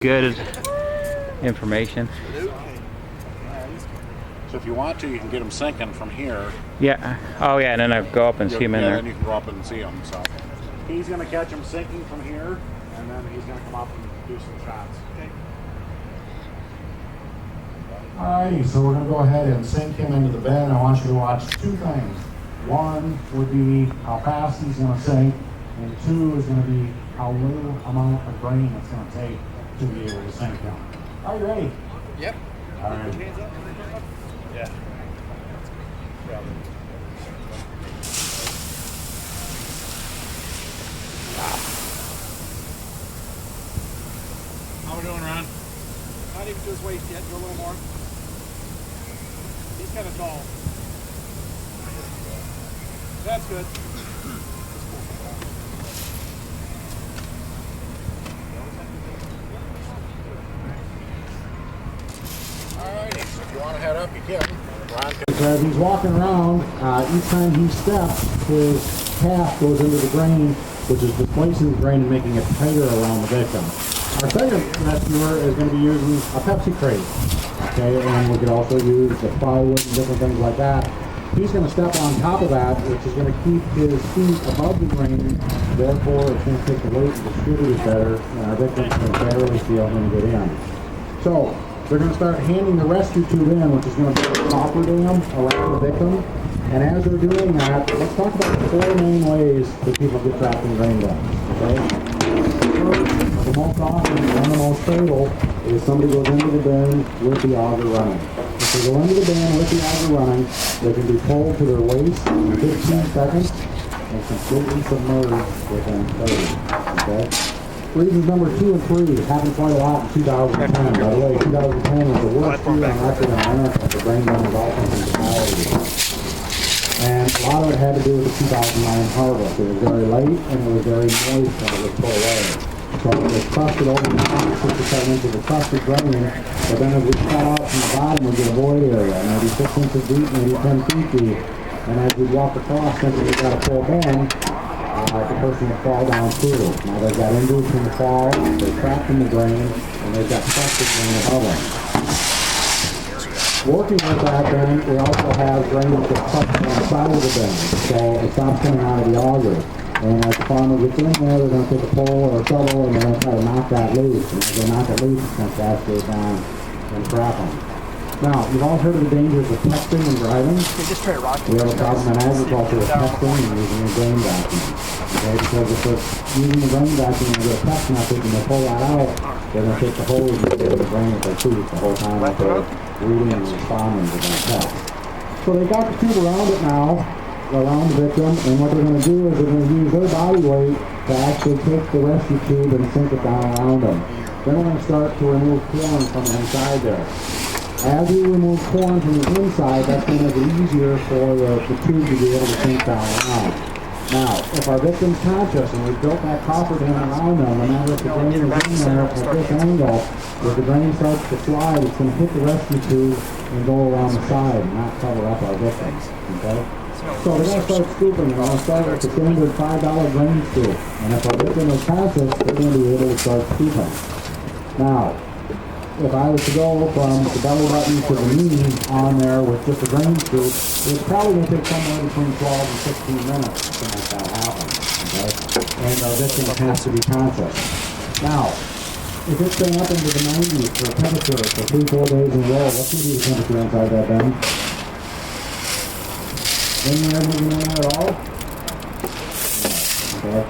good information. So if you want to, you can get them sinking from here. Yeah. Oh yeah, and then I go up and see him in there. Then you can go up and see them. So he's going to catch them sinking from here, and then he's going to come up and do some shots. Okay. Alrighty, so we're going to go ahead and sink him into the bed. I want you to watch two things. One would be how fast he's going to sink, and two is going to be how little amount of grain it's going to take to be able to sink him. Are you ready? Yep. All right. Yeah. How we doing, Ron? Not even to his waist yet, go a little more. He's kind of tall. That's good. Alrighty, so if you want to head up, you can. Ron can. As he's walking around, each time he steps, his calf goes into the grain, which is displacing the grain and making it tighter around the victim. Our second rescuer is going to be using a Pepsi crate. Okay, and we could also use the plywood and different things like that. He's going to step on top of that, which is going to keep his feet above the grain. Therefore, it's going to take the weight and distribute it better, and our victim's going to barely feel him get in. So, they're going to start handing the rescue tube in, which is going to be a copper dam around the victim. And as they're doing that, let's talk about the four main ways that people get trapped in grain dumps. Okay? First, the most often, one of the most fatal, is somebody goes into the bin with the auger running. If they go into the bin with the auger running, they can be pulled to their waist in 15 seconds and completely submerged within 30. Okay? Reasons number 2 and 3 happened quite a lot in 2010. By the way, 2010 was the worst year on record in America for brain damage, Alzheimer's, and fatalities. And a lot of it had to do with the 2009 harvest. It was very late and it was very moist when it was put away. So it was crusted over 6 or 7 inches of crusted grain, but then as we cut out from the bottom, we get a void area, maybe 6 inches deep, maybe 10 feet deep. And as we walk across, since we got a full bend, the person will fall down through. Now they've got injuries from the fall, they're trapped in the grain, and they've got crusted grain above them. Working with that then, we also have grain that gets crushed on the side of the bin, so it stops coming out of the auger. And as the farmer gets in there, they're going to take a pole or a shovel and they're going to try to knock that loose. And as they knock it loose, it's going to cascade down and trap them. Now, you've all heard of the dangers of testing and driving. We have a problem in agriculture with testing and using a grain vacuum. Okay, because if they're using the grain vacuum and they get a test method and they pull that out, they're going to take the hose and get the grain with their teeth the whole time that they're reading and responding to that test. So they got the tube around it now, around the victim, and what they're going to do is they're going to use their body weight to actually take the rescue tube and sink it down around them. Then we're going to start to remove corn from the inside there. As we remove corn from the inside, that's going to make it easier for the tube to be able to sink down around. Now, if our victim's conscious and we've built that copper dam around them, no matter if the grain is in there at this angle, if the grain starts to slide, it's going to hit the rescue tube and go around the side and not cover up our victims. Okay? So we're going to start scooping. We're going to start with the standard $5 grain scoop. And if our victim is conscious, they're going to be able to start scooping. Now, if I was to go from the belly button to the knee on there with just a grain scoop, it's probably going to take somewhere between 12 and 16 minutes to make that happen. Okay? And our victim has to be conscious. Now, if it's been up into the 90s for a temperature for 3-4 days in a row, what's going to be the temperature inside that bin? In there, moving in there at all? Okay.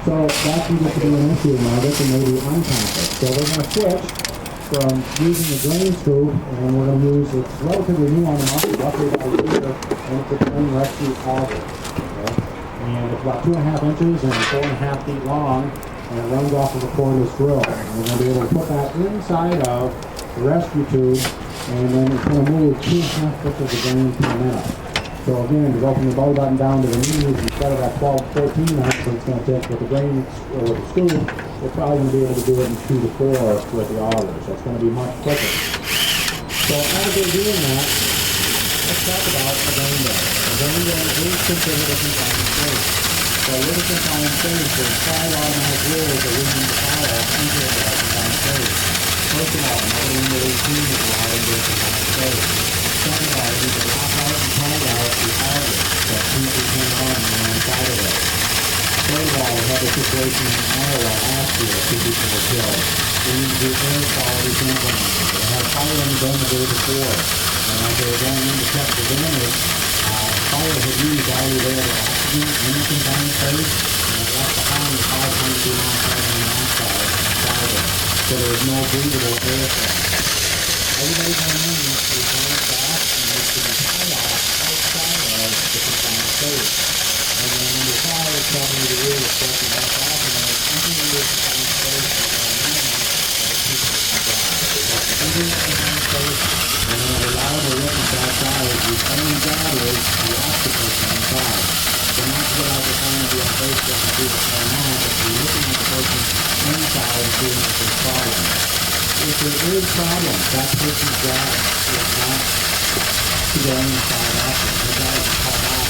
So that can get to be an issue now. This may be unconscious. So we're going to switch from using the grain scoop, and we're going to use, it's relatively new on the market, roughly about a year, and it's a grain rescue auger. Okay. And it's about 2.5 inches and 4.5 feet long, and it runs off of a cordless drill. And we're going to be able to put that inside of the rescue tube, and then it's going to move 2.5 foot of the grain per minute. So again, to go from the belly button down to the knees, instead of that 12 to 14 minutes that it's going to take with the grain or with the scoop, we're probably going to be able to do it in 2 to 4 with the auger. So it's going to be much quicker. So as they're doing that, let's talk about a grain dump. A grain dump is very simple with a confined space. So with a confined space, there's 5 automatic rules that we need to follow into that confined space. space. First of all, another one of these teams is allowed into a confined space. Second of all, you can lock out and tag out the outlet that keeps you turn on and on inside of it. Third of all, we had a situation in Iowa last year, 2 people were killed. We need to do air quality sampling. They had fire in the dome the day before, and as they were going in to check the damage, fire had used all the available oxygen in the confined space, and it left behind the 500 degrees carbon monoxide inside of it, so there was no breathable airflow. Everybody going in needs to be turned back and needs to be cut off outside of the confined space. And then number 5 is 70 degrees, stepping back off, and then it's entering the confined space and going in, and it's people can die. It's entering the confined space, and then a reliable witness outside, the only job is the occupation inside. So not to get out the phone and be on Facebook and see what's going on, but to be looking at the person inside and seeing if there's problems. If there is problems, that person's job is not to go inside often. Their job is to call out,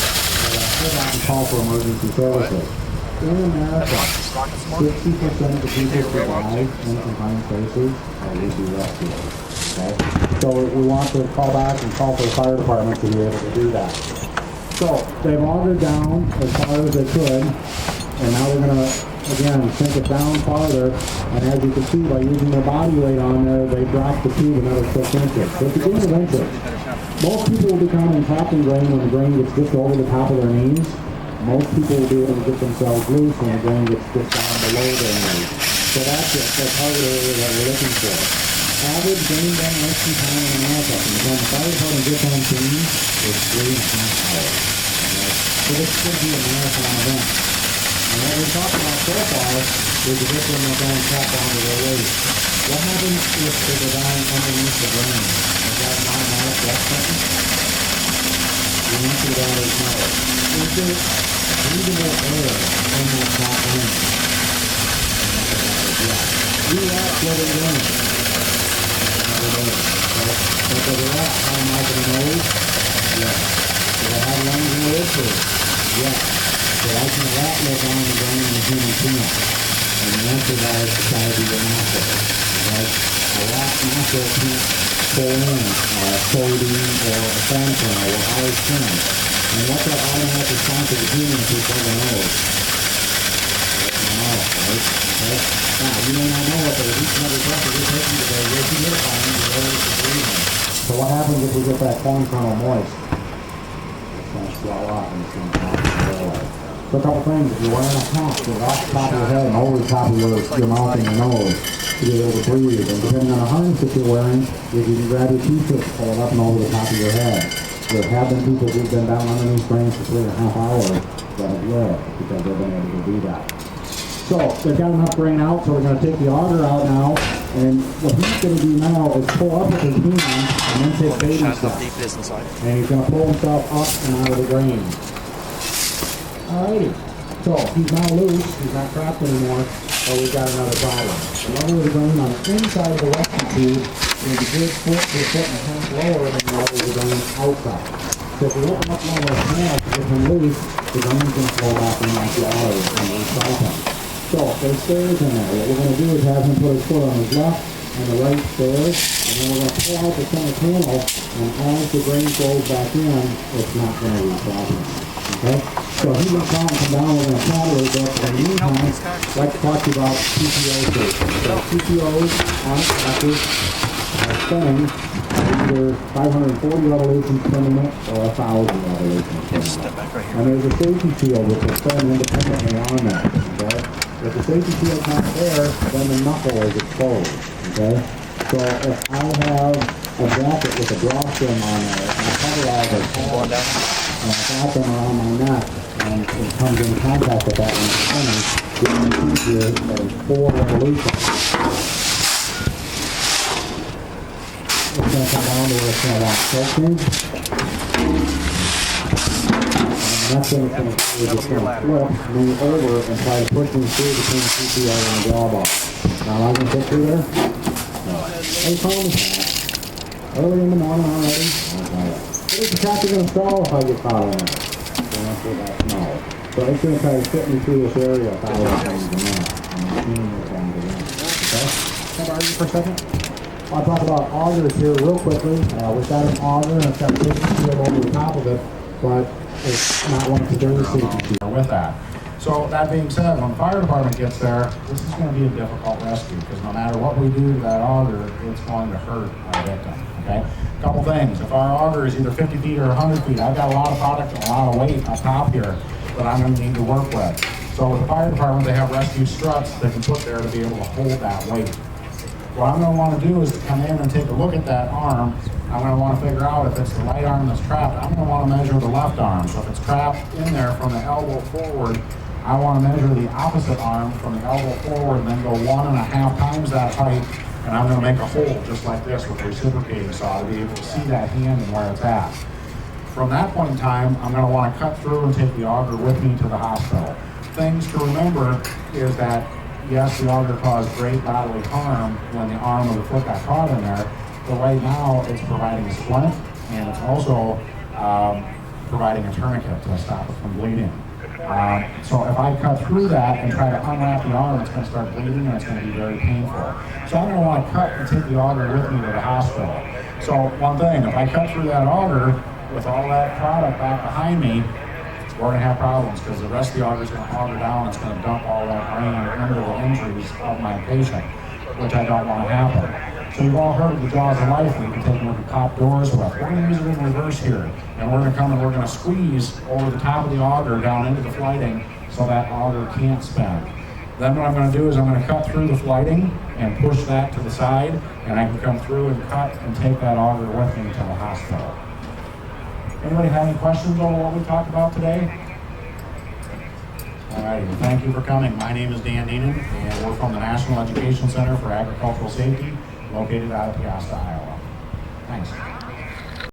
or to call for emergency services. In America, 60% of the people who die in confined spaces will be rescued. Okay? So we want to call back and call for the fire department to be able to do that. So they've augered down as far as they could, and now they're going to, again, sink it down farther. And as you can see, by using their body weight on there, they dropped the tube another 6 inches. So it's a gain of inches. Most people will become entrapped in grain when the grain gets just over the top of their knees. Most people will be able to get themselves loose when the grain gets just down below their knees. So that's it, the target area that we're looking for. Average grain demolition time in America from the time the fire department gets on scene is 3.5 hours. Okay? So this is going to be a marathon event. And what we're talking about so far is the victim that's going trapped onto their waist. What happens if they go down underneath the grain? Is that an automatic death sentence? The answer to that is no. Is there breathable air in that top grain? Yeah. We are floating grain. But does it have a mouth and a nose? Yes. Does it have lungs and whiskers? Yes. So I can rat lick on the grain in the human penis. And the answer to that is society or nostril. Okay? A rat nostril can't pull in sodium or a fan kernel or high skin. And what's that automatic response of the human if we plug the nose? Right? Okay? Now, you may not know what the each and every breath that you're taking today, you're humidifying your areas of breathing. So what happens if we get that corn kernel moist? It's going to swell up and it's going to pop the airway. So a couple things, if you're wearing a hat, get off the top of your head and over the top of your mouth and your nose to be able to breathe. And depending on the harness that you're wearing, if you can grab your t-shirt, pull it up and over the top of your head. There have been people who've been down underneath grains for 3.5 hours that have lived because they've been able to do that. So they've got enough grain out, so we're going to take the auger out now, and what he's going to do now is pull up with his hand and then take baby steps. And he's going to pull himself up and out of the grain. Alrighty, so he's now loose, he's not trapped anymore, but we've got another problem. The level of the grain on the inside of the rescue tube is a good foot to a foot and a half lower than the level of the grain outside. So if we open up one of those canals to get him loose, the grain's going to flow back in like the auger and recycle him. So there's stairs in there. What we're going to do is have him put his foot on his left and the right stairs, and then we're going to pull out the center panel, and as the grain flows back in, it's not going to recycle. Okay? So he's going to come down, we're going to chat a little bit, but in the meantime, I'd like to talk to you about TPO stations. So TPOs on tractors are spinning either 540 revolutions per minute or 1,000 revolutions per minute. And there's a safety shield which will spin independently on that. Okay? If the safety shield's not there, then the knuckle is exposed. Okay? So if I have a jacket with a drawstring on there, and I cover all the pads, and I wrap them around my neck, and it comes in contact with that when it's spinning, you can see here there's 4 revolutions. It's going to come down to where it's going to want soaking. And that's when it's going to do is it's going to flip, move over, and try to push me through between the CPO and the drawbar. Now, am I going to fit through there? No. Hey, call me that. Early in the morning already? Okay. What is the tractor going to stall if I get caught in it? The answer to that's no. So it's going to try to fit me through this area 1,000 times a minute. And the machine is going to get in. Okay? So Can I borrow you for a second? I'll talk about augers here real quickly. We've got an auger and it's got a safety shield over the top of it, but it's not one of today's safety shields. With that. So that being said, when the fire department gets there, this is going to be a difficult rescue because no matter what we do to that auger, it's going to hurt our victim. Okay? A couple things. If our auger is either 50 feet or 100 feet, I've got a lot of product and a lot of weight on top here that I'm going to need to work with. So with the fire department, they have rescue struts they can put there to be able to hold that weight. What I'm going to want to do is to come in and take a look at that arm. I'm going to want to figure out if it's the right arm that's trapped. I'm going to want to measure the left arm. So if it's trapped in there from the elbow forward, I want to measure the opposite arm from the elbow forward and then go 1.5 times that height. And I'm going to make a hole just like this with a reciprocating saw to be able to see that hand and where it's at. From that point in time, I'm going to want to cut through and take the auger with me to the hospital. Things to remember is that yes, the auger caused great bodily harm when the arm or the foot got caught in there, but right now it's providing a splint and it's also providing a tourniquet to stop it from bleeding. So if I cut through that and try to unwrap the arm, it's going to start bleeding and it's going to be very painful. So I'm going to want to cut and take the auger with me to the hospital. So one thing, if I cut through that auger with all that product back behind me, we're going to have problems because the rest of the auger is going to auger down. It's going to dump all that rain into the injuries of my patient, which I don't want to happen. So you've all heard of the jaws of life that you can take them with the top doors with. We're going to use it in reverse here. And we're going to come and we're going to squeeze over the top of the auger down into the flighting so that auger can't spin. Then what I'm going to do is I'm going to cut through the flighting and push that to the side, and I can come through and cut and take that auger with me to the hospital. Anybody have any questions over what we talked about today? All right, well, thank you for coming. My name is Dan Deenan, and we're from the National Education Center for Agricultural Safety, located out of Piasta, Iowa. Thanks.